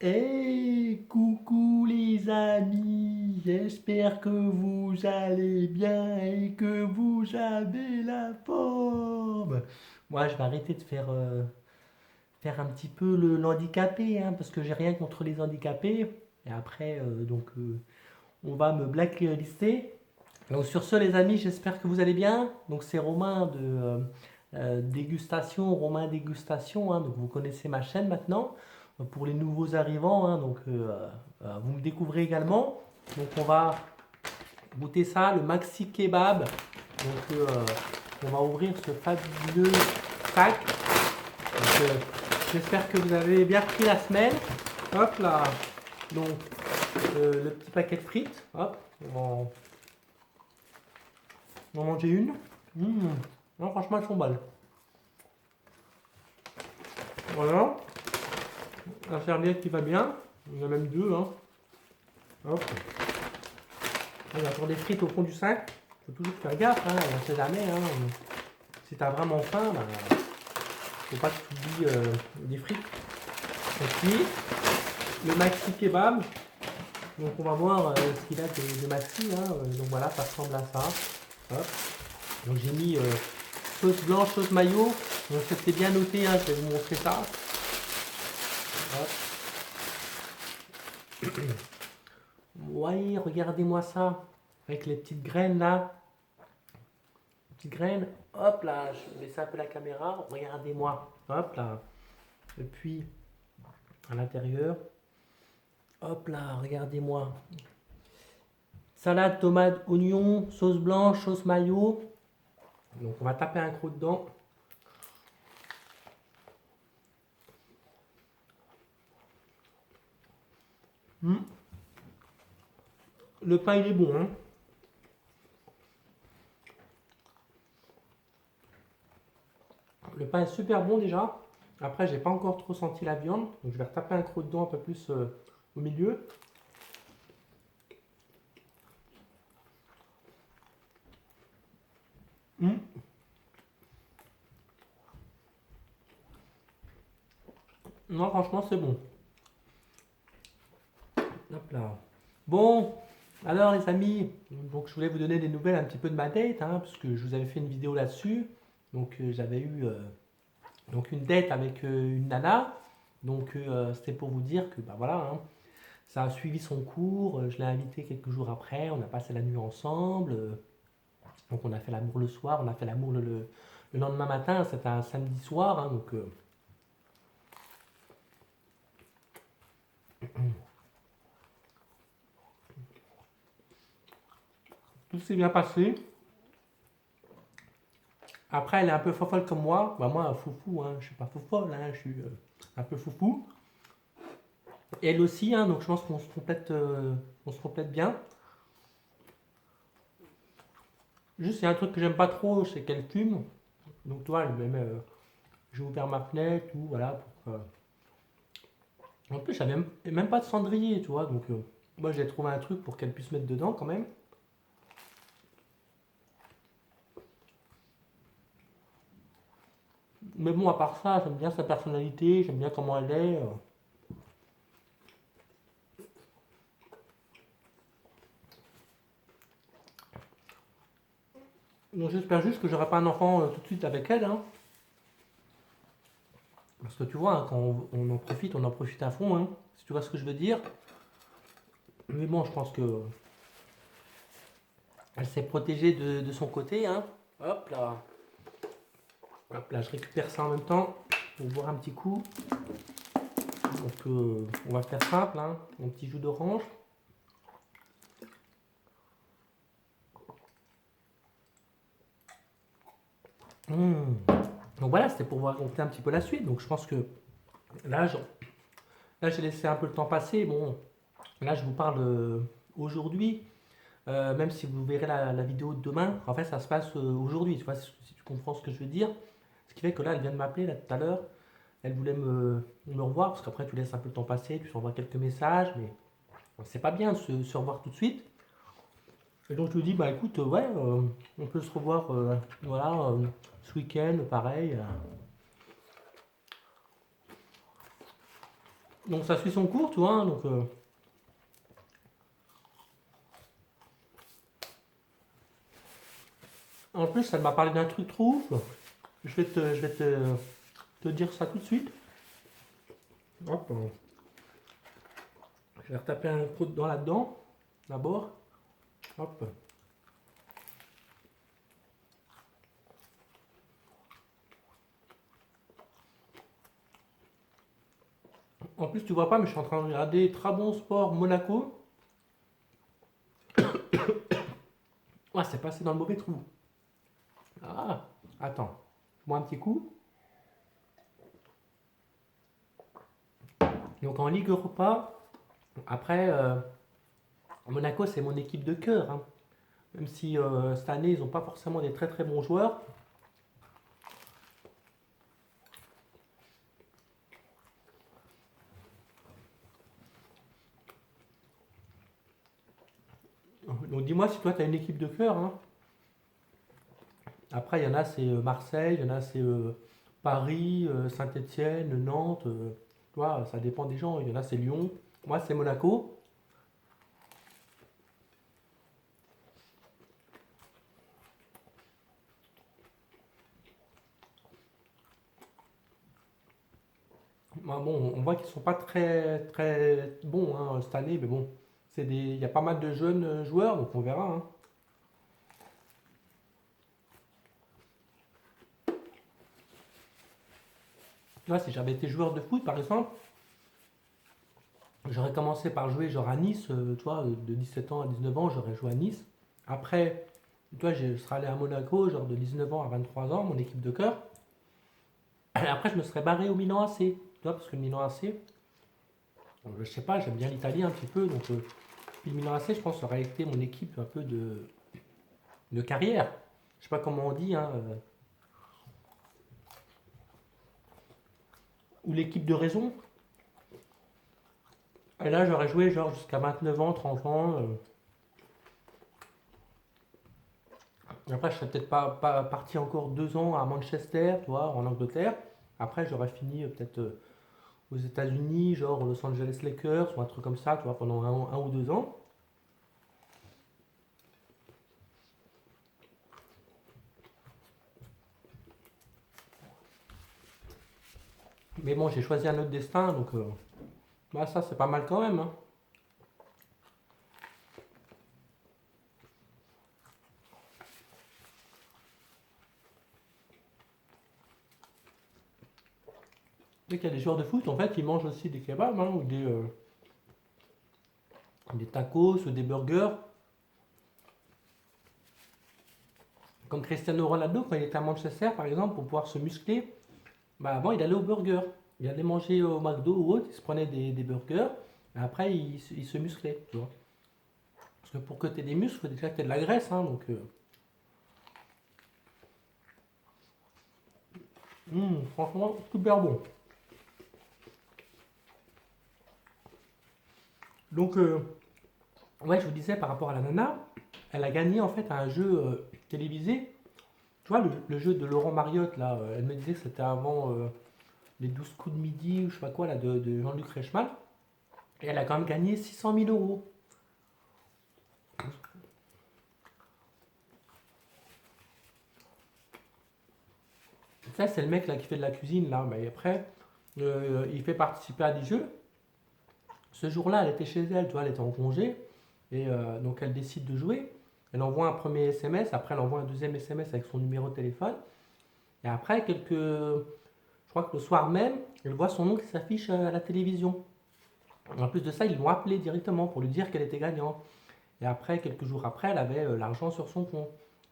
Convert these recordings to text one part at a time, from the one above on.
Hey, coucou les amis, j'espère que vous allez bien et que vous avez la forme. Moi, je vais arrêter de faire un petit peu l'handicapé, hein, parce que j'ai rien contre les handicapés. Et après, on va me blacklister. Donc sur ce, les amis, j'espère que vous allez bien. Donc c'est Romain de Dégustation, Romain Dégustation, hein, donc vous connaissez ma chaîne maintenant. Pour les nouveaux arrivants, hein, vous me découvrez également. Donc on va goûter ça, le maxi kebab. On va ouvrir ce fabuleux sac. J'espère que vous avez bien pris la semaine. Hop là. Donc le petit paquet de frites. Hop, on va en manger une. Mmh. Non, franchement, elles sont bonnes. Voilà. La serviette qui va bien. Il y en a même deux. Hein. Hop. Il y a encore des frites au fond du sac. Faut toujours faire gaffe. Hein. On ne sait jamais. Hein. Si t'as vraiment faim, bah, faut pas que tu oublies des frites. Et puis, le maxi kebab. Donc, on va voir ce qu'il a de maxi. Hein. Donc, voilà, ça ressemble à ça. Hop. Donc, j'ai mis sauce blanche, sauce mayo. Donc, c'était bien noté. Hein. Je vais vous montrer ça. Hop. Ouais, regardez-moi ça. Avec les petites graines là. Les petites graines. Hop là, je baisse un peu la caméra. Regardez-moi. Hop là. Et puis, à l'intérieur. Hop là, regardez-moi. Salade, tomate, oignon, sauce blanche, sauce mayo. Donc on va taper un croc dedans. Le pain il est bon, hein. Le pain est super bon déjà. Après, j'ai pas encore trop senti la viande. Donc je vais retaper un croc dedans un peu plus au milieu. Hum. Non, franchement, c'est bon. Hop là. Bon, alors les amis, donc je voulais vous donner des nouvelles un petit peu de ma date, hein, parce que je vous avais fait une vidéo là-dessus. Donc j'avais eu donc une date avec une nana. Donc c'était pour vous dire que bah voilà, hein, ça a suivi son cours. Je l'ai invité quelques jours après. On a passé la nuit ensemble. Donc on a fait l'amour le soir, on a fait l'amour le lendemain matin. C'était un samedi soir, hein, tout s'est bien passé. Après, elle est un peu fofolle comme moi. Bah, moi, foufou, hein, je suis pas fofolle, hein, je suis un peu foufou. Et elle aussi, hein, donc je pense on se complète bien. Juste, il y a un truc que j'aime pas trop, c'est qu'elle fume. Donc, toi, j'ai ouvert ma fenêtre, tout, voilà. En plus, j'avais même pas de cendrier, tu vois. Donc, moi, j'ai trouvé un truc pour qu'elle puisse mettre dedans quand même. Mais bon, à part ça, j'aime bien sa personnalité, j'aime bien comment elle est. Donc, j'espère juste que j'aurai pas un enfant tout de suite avec elle, hein. Parce que tu vois, hein, quand on en profite à fond, hein, si tu vois ce que je veux dire. Mais bon, je pense que elle s'est protégée de son côté, hein. Hop là. Hop là, je récupère ça en même temps pour boire un petit coup. Donc, on va faire simple, hein. Un petit jus d'orange. Mmh. Donc voilà, c'était pour vous raconter un petit peu la suite. Donc je pense que là, là j'ai laissé un peu le temps passer. Bon, là, je vous parle aujourd'hui. Même si vous verrez la vidéo de demain, en fait, ça se passe aujourd'hui. Tu vois, si tu comprends ce que je veux dire. Ce qui fait que là, elle vient de m'appeler là tout à l'heure. Elle voulait me revoir parce qu'après, tu laisses un peu le temps passer, tu envoies quelques messages, mais c'est pas bien de se revoir tout de suite. Et donc, je lui dis, bah écoute, ouais, on peut se revoir, voilà, ce week-end, pareil. Donc ça suit son cours, tu vois. Hein, donc, en plus, elle m'a parlé d'un truc trop ouf. Je vais te dire ça tout de suite. Hop. Je vais retaper un coup de dents là-dedans, d'abord. Hop. En plus, tu vois pas, mais je suis en train de regarder Trabzon Sport Monaco. Ouais, c'est passé dans le mauvais trou. Ah, attends. Moi un petit coup. Donc en Ligue Europa, après, Monaco, c'est mon équipe de cœur. Hein. Même si cette année, ils n'ont pas forcément des très très bons joueurs. Donc dis-moi si toi, tu as une équipe de cœur. Hein. Après, il y en a, c'est Marseille, il y en a, c'est Paris, Saint-Étienne, Nantes. Tu vois, ça dépend des gens. Il y en a, c'est Lyon. Moi, c'est Monaco. Bon, on voit qu'ils sont pas très très bons hein, cette année, mais bon, il y a pas mal de jeunes joueurs, donc on verra. Hein. Tu vois, si j'avais été joueur de foot, par exemple, j'aurais commencé par jouer genre à Nice, tu vois, de 17 ans à 19 ans, j'aurais joué à Nice. Après, tu vois, je serais allé à Monaco, genre de 19 ans à 23 ans, mon équipe de cœur. Et après, je me serais barré au Milan AC, tu vois, parce que le Milan AC, je sais pas, j'aime bien l'Italie un petit peu, donc puis le Milan AC, je pense, aurait été mon équipe un peu de carrière. Je sais pas comment on dit, hein, ou l'équipe de raison. Et là, j'aurais joué genre jusqu'à 29 ans, 30 ans. Après, je serais peut-être pas parti encore 2 ans à Manchester, tu vois, en Angleterre. Après, j'aurais fini peut-être aux États-Unis, genre aux Los Angeles Lakers ou un truc comme ça, tu vois, pendant un ou 2 ans. Mais bon, j'ai choisi un autre destin, donc bah, ça, c'est pas mal quand même. Hein. Dès qu'il y a des joueurs de foot, en fait, ils mangent aussi des kebabs hein, ou des tacos ou des burgers. Comme Cristiano Ronaldo, quand il était à Manchester, par exemple, pour pouvoir se muscler, bah avant, il allait au burger. Il allait manger au McDo ou autre, il se prenait des burgers, et après, il se musclait, tu vois. Parce que pour que tu aies des muscles, il faut déjà que tu aies de la graisse, hein, donc... franchement, super bon. Donc, ouais, je vous disais, par rapport à la nana, elle a gagné, en fait, à un jeu télévisé. Tu vois, le jeu de Laurent Mariotte, là, elle me disait que c'était avant les 12 coups de midi, ou je sais pas quoi, là, de Jean-Luc Reichmann. Et elle a quand même gagné 600 000 euros. Ça, c'est le mec là qui fait de la cuisine là. Mais après, il fait participer à des jeux. Ce jour-là, elle était chez elle, tu vois, elle était en congé. Et donc, elle décide de jouer. Elle envoie un premier SMS. Après, elle envoie un deuxième SMS avec son numéro de téléphone. Et après, je crois que le soir même, elle voit son nom qui s'affiche à la télévision. En plus de ça, ils l'ont appelé directement pour lui dire qu'elle était gagnante. Et après, quelques jours après, elle avait l'argent sur son compte.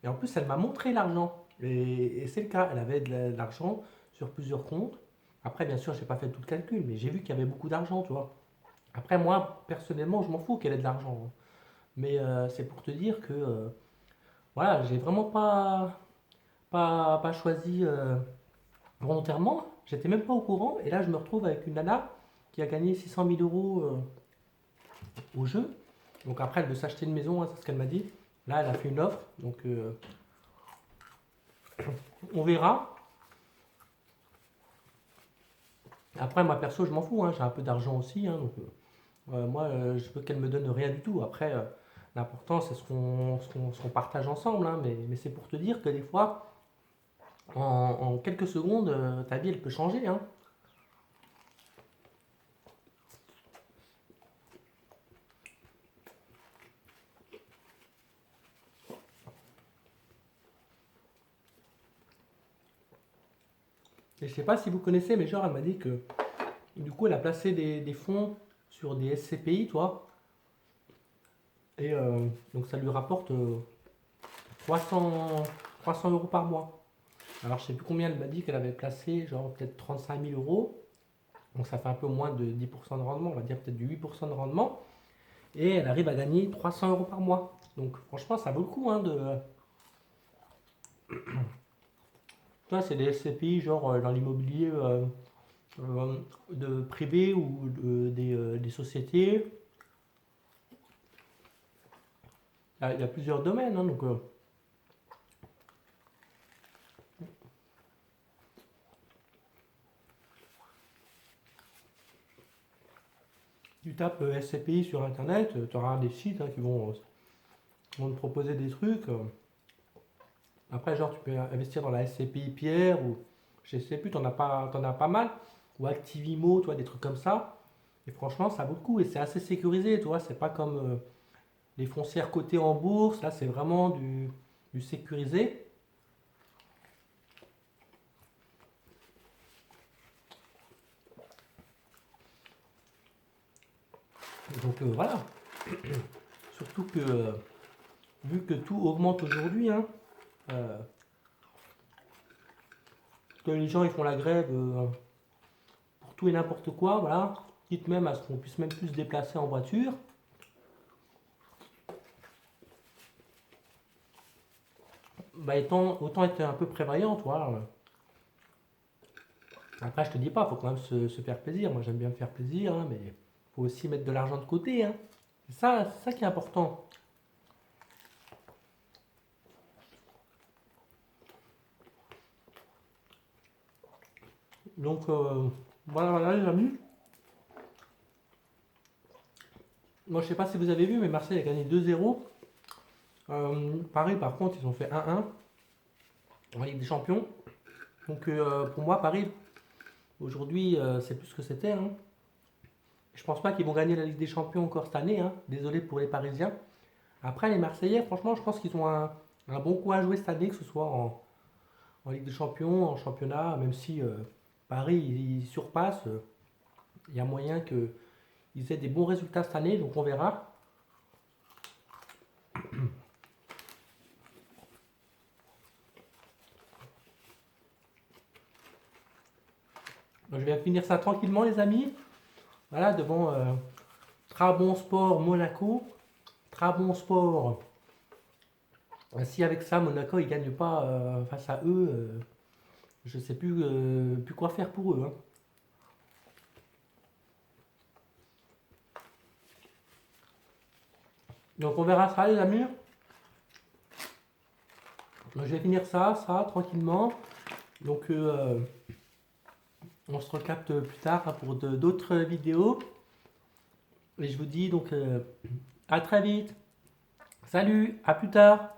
Et en plus, elle m'a montré l'argent. Et c'est le cas, elle avait de l'argent sur plusieurs comptes. Après, bien sûr, j'ai pas fait tout le calcul, mais j'ai vu qu'il y avait beaucoup d'argent, tu vois. Après, moi, personnellement, je m'en fous qu'elle ait de l'argent. Hein. Mais c'est pour te dire que, voilà, j'ai vraiment pas choisi volontairement. J'étais même pas au courant. Et là, je me retrouve avec une nana qui a gagné 600 000 euros au jeu. Donc après, elle veut s'acheter une maison, hein, c'est ce qu'elle m'a dit. Là, elle a fait une offre. Donc, on verra. Après, moi perso, je m'en fous, hein, j'ai un peu d'argent aussi, hein, donc moi, je veux qu'elle me donne rien du tout. Après, l'important, c'est ce qu'on partage ensemble, hein, mais c'est pour te dire que des fois, en quelques secondes, ta vie, elle peut changer, hein. Et je sais pas si vous connaissez, mais genre, elle m'a dit que du coup, elle a placé des fonds sur des SCPI, toi, et donc ça lui rapporte 300, 300 euros par mois. Alors, je sais plus combien elle m'a dit qu'elle avait placé, genre peut-être 35 000 euros. Donc, ça fait un peu moins de 10% de rendement, on va dire peut-être du 8% de rendement. Et elle arrive à gagner 300 euros par mois. Donc, franchement, ça vaut le coup, hein, de. Toi, c'est des SCPI, genre dans l'immobilier de privé ou des sociétés. Il y a plusieurs domaines, hein, donc. Tu tapes SCPI sur internet, tu auras des sites, hein, qui vont te proposer des trucs. Après, genre, tu peux investir dans la SCPI Pierre ou je sais plus, t'en as pas mal. Ou Activimo, toi, des trucs comme ça. Et franchement, ça vaut le coup et c'est assez sécurisé, tu vois. C'est pas comme les foncières cotées en bourse. Là, c'est vraiment du sécurisé. Donc voilà. Surtout que, vu que tout augmente aujourd'hui, hein, euh, que les gens ils font la grève pour tout et n'importe quoi, voilà. Quitte même à ce qu'on puisse même plus se déplacer en voiture. Bah, autant être un peu prévoyant, toi. Après, je te dis pas, faut quand même se faire plaisir. Moi, j'aime bien me faire plaisir, hein, mais faut aussi mettre de l'argent de côté, hein. C'est ça qui est important. Donc, voilà, les amis. Moi, je sais pas si vous avez vu, mais Marseille a gagné 2-0. Paris, par contre, ils ont fait 1-1 en Ligue des Champions. Donc, pour moi, Paris, aujourd'hui, c'est plus ce que c'était, hein. Je pense pas qu'ils vont gagner la Ligue des Champions encore cette année, hein. Désolé pour les Parisiens. Après, les Marseillais, franchement, je pense qu'ils ont un bon coup à jouer cette année, que ce soit en Ligue des Champions, en championnat, même si Paris il surpasse, il y a moyen qu'ils aient des bons résultats cette année, donc on verra. Donc, je vais finir ça tranquillement, les amis. Voilà, devant Trabzonspor Monaco. Trabzonspor. Si avec ça, Monaco, ils ne gagnent pas face à eux, je ne sais plus quoi faire pour eux, hein. Donc on verra ça, les amis. Donc, je vais finir ça, tranquillement. Donc on se recapte plus tard, hein, pour d'autres vidéos. Et je vous dis donc à très vite. Salut, à plus tard.